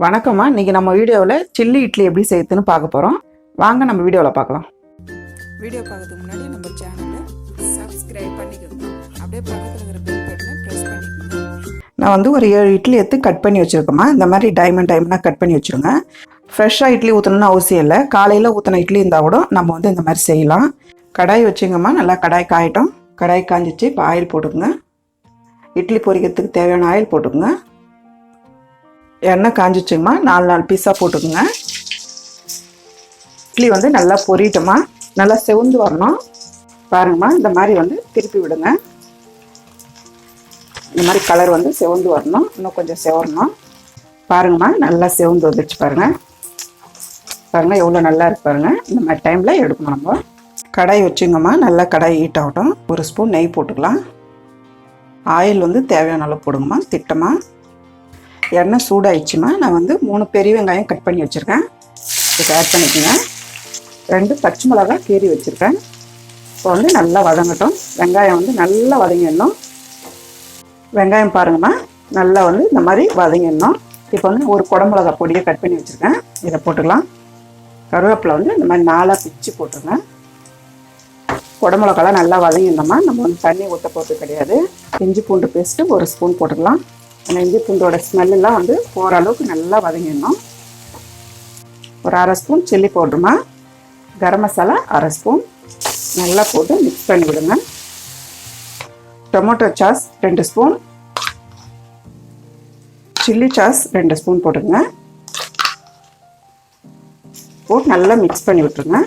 வணக்கம்மா. இன்னைக்கு நம்ம வீடியோவில் சில்லி இட்லி எப்படி செய்யுதுன்னு பார்க்க போகிறோம். வாங்க நம்ம வீடியோவில் பார்க்கலாம். வீடியோ பார்க்கறதுக்கு முன்னாடி நம்ம சேனலை சப்ஸ்கிரைப் பண்ணிக்கோங்க. அப்படியே பக்கத்தில் இருக்கிற பெல் பட்டனை ப்ரெஸ் பண்ணிக்கோங்க. நான் வந்து ஒரு 7 இட்லி எடுத்து கட் பண்ணி வச்சுருக்கேம்மா. இந்த மாதிரி டைமண்டாக கட் பண்ணி வச்சுருங்க. ஃப்ரெஷ்ஷாக இட்லி ஊற்றணும்னு அவசியம் இல்லை. காலையில் ஊற்றின இட்லி இருந்தால் கூட நம்ம வந்து இந்த மாதிரி செய்யலாம். கடாய் வச்சுங்கம்மா. நல்லா கடாய் காயட்டும். கடாய் காஞ்சிச்சு. இப்போ ஆயில் போட்டுக்குங்க. இட்லி பொரிக்கிறதுக்கு தேவையான ஆயில் போட்டுக்குங்க. எண்ணெய் காஞ்சிச்சுங்கம்மா. 4 பீஸாக போட்டுக்குங்க. இட்லி வந்து நல்லா பொரியட்டுமா. நல்லா செவந்து வரணும். பாருங்கம்மா, இந்த மாதிரி வந்து திருப்பி விடுங்க. இந்த மாதிரி கலர் வந்து செவந்து வரணும். இன்னும் கொஞ்சம் செவரணும். பாருங்கம்மா, நல்லா செவந்து வந்துடுச்சு பாருங்கள். பாருங்கள் எவ்வளோ நல்லா இருக்கு பாருங்கள். இந்த மாதிரி டைமில் எடுக்கணும். நம்ம கடாய் வச்சுங்கம்மா. நல்லா கடாய் ஹீட் ஆகட்டும். 1 ஸ்பூன் நெய் போட்டுக்கலாம். ஆயில் வந்து தேவையான அளவு போடுங்கம்மா. திட்டமாக எண்ணெய் சூடாயிடுச்சுமா. நான் வந்து 3 பெரிய வெங்காயம் கட் பண்ணி வச்சுருக்கேன். இதுக்கு ஆட் பண்ணிக்கோங்க. 2 பச்சை மிளகாய் கீறி வச்சுருக்கேன். இப்போ வந்து நல்லா வதங்கட்டும். வெங்காயம் வந்து நல்லா வதங்கிடணும். வெங்காயம் பாருங்கம்மா, நல்லா வந்து இந்த மாதிரி வதங்கிடணும். இப்போ வந்து ஒரு குடமிளகா பொடியை கட் பண்ணி வச்சுருக்கேன். இதை போட்டுக்கலாம். கருவேப்பிலை வந்து இந்த மாதிரி 4 பிச்சு போட்டுருங்க. குடமிளகாலாம் நல்லா வதங்கிடணுமா. நம்ம வந்து தண்ணி ஊற்ற போகிறது கிடையாது. இஞ்சி பூண்டு பேஸ்ட்டு 1 ஸ்பூன் போட்டுக்கலாம். அந்த இஞ்சி பூண்டோட ஸ்மெல்லாம் வந்து போகிற அளவுக்கு நல்லா வதங்கிடணும். ஒரு 1/2 spoon chilli பவுடருமா. Garam masala 1/2 spoon நல்லா போட்டு மிக்ஸ் பண்ணி விடுங்க. Tomato sauce 2 spoon. Chilli sauce 2 spoon போட்டுங்க. போட்டு நல்லா மிக்ஸ் பண்ணி விட்டுருங்க.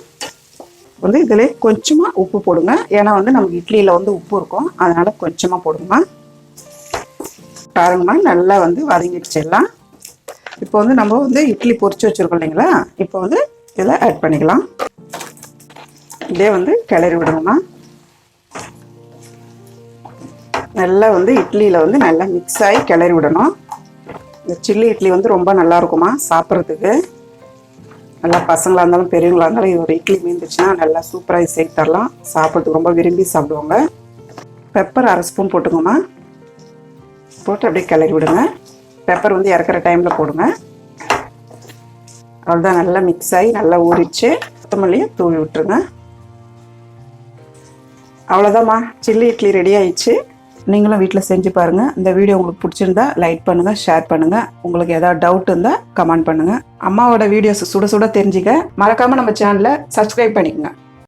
வந்து இதில் கொஞ்சமாக உப்பு போடுங்க. ஏன்னா வந்து நமக்கு இட்லியில் வந்து உப்பு இருக்கும். அதனால் கொஞ்சமாக போடுங்க. பாருங்கம்மா, நல்லா வந்து வதங்கிடுச்சு எல்லாம். இப்போ வந்து நம்ம வந்து இட்லி பொரிச்சு வச்சுருக்கோம் இல்லைங்களா. இப்போ வந்து இதில் ஆட் பண்ணிக்கலாம். இதே வந்து கிளறி விடுங்கம்மா. நல்லா வந்து இட்லியில் வந்து நல்லா மிக்ஸ் ஆகி கிளறி விடணும். இந்த சில்லி இட்லி வந்து ரொம்ப நல்லா இருக்குமா சாப்பிட்றதுக்கு. நல்லா பசங்களாக இருந்தாலும் பெரியவங்களாக இருந்தாலும் இது ஒரு இட்லி மீந்துச்சுன்னா நல்லா சூப்பராக செய்து தரலாம். சாப்பிட்றதுக்கு ரொம்ப விரும்பி சாப்பிடுவாங்க. பெப்பர் 1/2 ஸ்பூன் போட்டுங்கம்மா. போட்டு அப்படியே கிளறி விடுங்க. பெப்பர் வந்து இறக்குற டைமில் போடுங்க. அவ்வளோதான், நல்லா மிக்ஸ் ஆகி நல்லா ஊறிச்சு. கொத்தமல்லியை தூவி விட்டுருங்க. அவ்வளோதாம்மா, சில்லி இட்லி ரெடி ஆயிடுச்சு. நீங்களும் வீட்டில் செஞ்சு பாருங்கள். இந்த வீடியோ உங்களுக்கு பிடிச்சிருந்தா லைக் பண்ணுங்கள், ஷேர் பண்ணுங்கள். உங்களுக்கு ஏதாவது டவுட் இருந்தால் கமெண்ட் பண்ணுங்கள். அம்மாவோட வீடியோஸ் சுட சுட தெரிஞ்சுக்க மறக்காமல் நம்ம சேனலை சப்ஸ்கிரைப் பண்ணிக்கோங்க.